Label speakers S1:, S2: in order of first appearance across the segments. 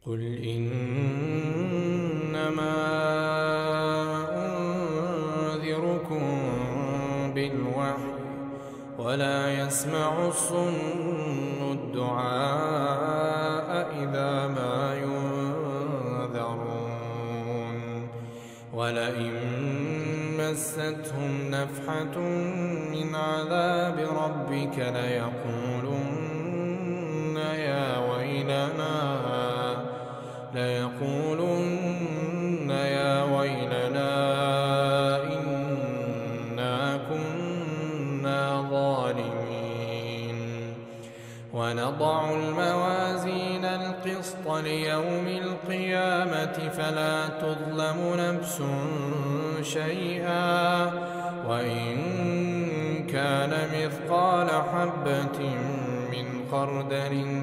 S1: قل إنما أنذركم بالوحي ولا يسمع الصم الدعاء إذا ما ينذرون ولئن مستهم نفحة من عذاب ربك ليقولن يا ويلنا إنا كنا ظالمين ونضع الموازين القسط ليوم القيامة فلا تظلم نفس شيئا وإن كان مثقال حبة من خردل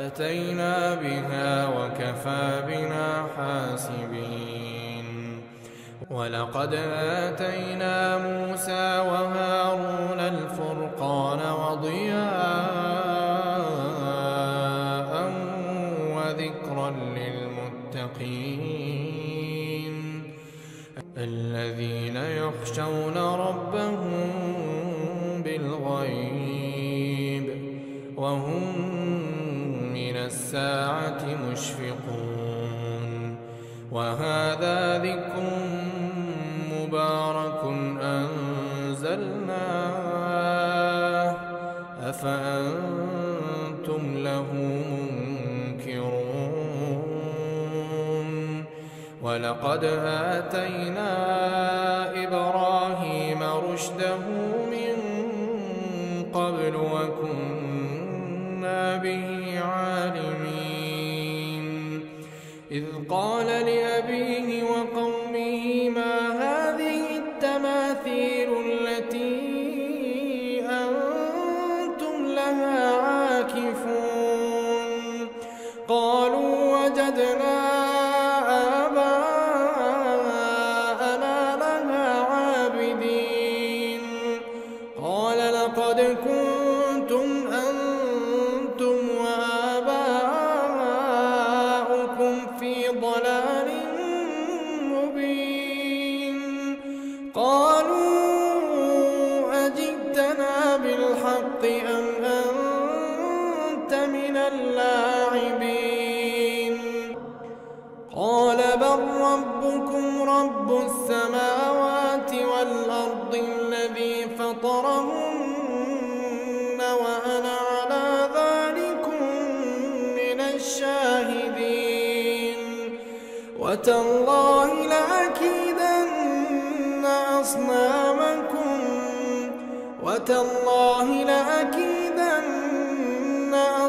S1: أتينا بها وكفى بنا حاسبين ولقد آتينا موسى وهارون الفرقان وضياء وذكرا للمتقين الذين يخشون ربهم بالغيب وهم من الساعة مشفقون وهذا ذكر مبارك أنزلناه أفأنتم له منكرون ولقد آتينا إبراهيم رشده من قبل وكنا به عالمين إذ قال لأبيه وقومه ما هذه التماثيل التي أنتم لها عاكفون قالوا وجدنا آباءنا لها عابدين قال لقد كنتم أنتم وآباؤكم في ضلال مبين قالوا أجئتنا بالحق أم أنت من اللاعبين قال بل ربكم رب السماوات والأرض الذي فطرهن وأنا على ذلكم من الشاهدين وتالله لأكيدن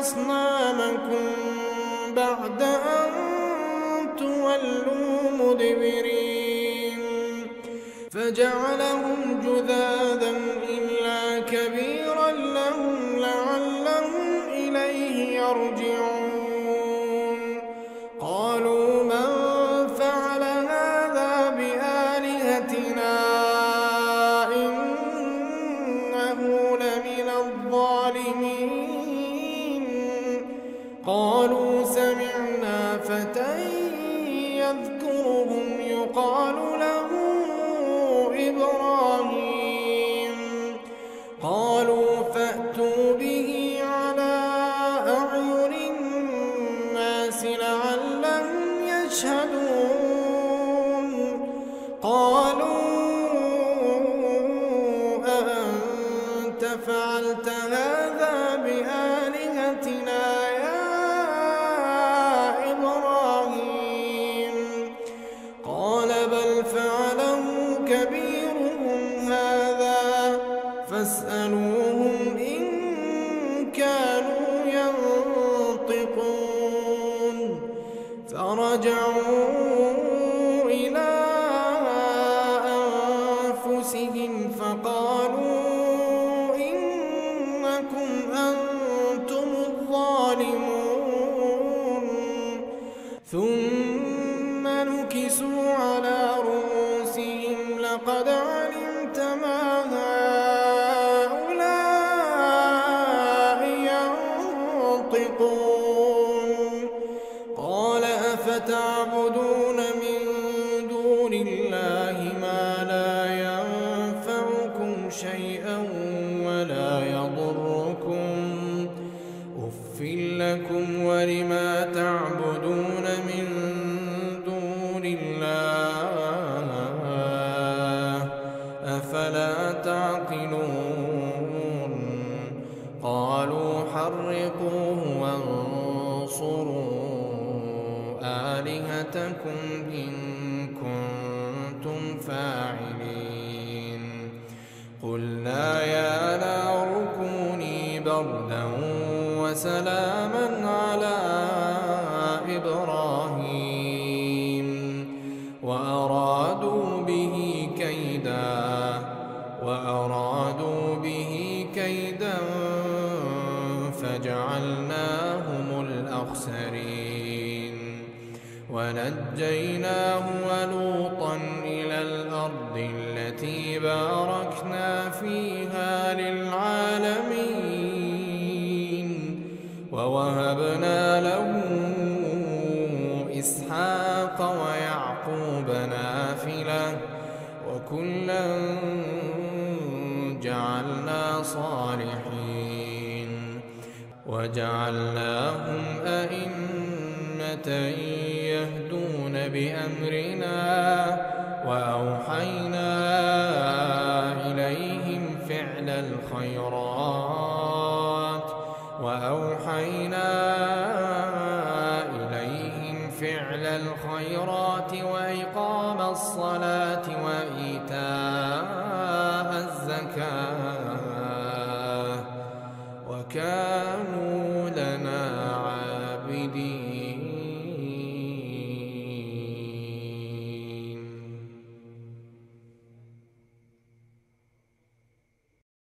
S1: أصنامكم بعد أن تولوا مدبرين فجعلهم جذاذا إلا كبيرا لهم لعلهم إليه يرجعون قالوا من فعل هذا بآلهتنا إنه لمن الظالمين قالوا سمعنا فتى يذكرهم يقال له إبراهيم قالوا فأتوا به على أعين الناس لعلهم يشهدون قالوا أأنت فعلت هذا بآلهتنا يا إبراهيم قال بل فعله كبيرهم هذا فاسألوهم إن كانوا ينطقون فرجعوا إلى أنفسهم فقالوا إنكم أنتم الظالمون ثم نكسوا على رؤوسهم لقد علمت ما هؤلاء ينطقون أفتعبدون من دون الله ما لا ينفعكم شيئا ولا يضركم أف لكم ولما تعبدون من دون الله أفلا تعقلون قالوا حرقوه وانصروا آلهتكم إن كنتم فاعلين قلنا يا نار كوني بردا وسلاما على إبراهيم وأرادوا به كيدا فجعلناهم الأخسرين ونجيناه ولوطا إلى الأرض التي باركنا فيها للعالمين ووهبنا له إسحاق ويعقوب نافلة وكلا جعلنا صالحين وجعلناهم أئمة يهدون بأمرنا وأوحينا إليهم فعل الخيرات وإقام الصلاة وإيتاء الزكاة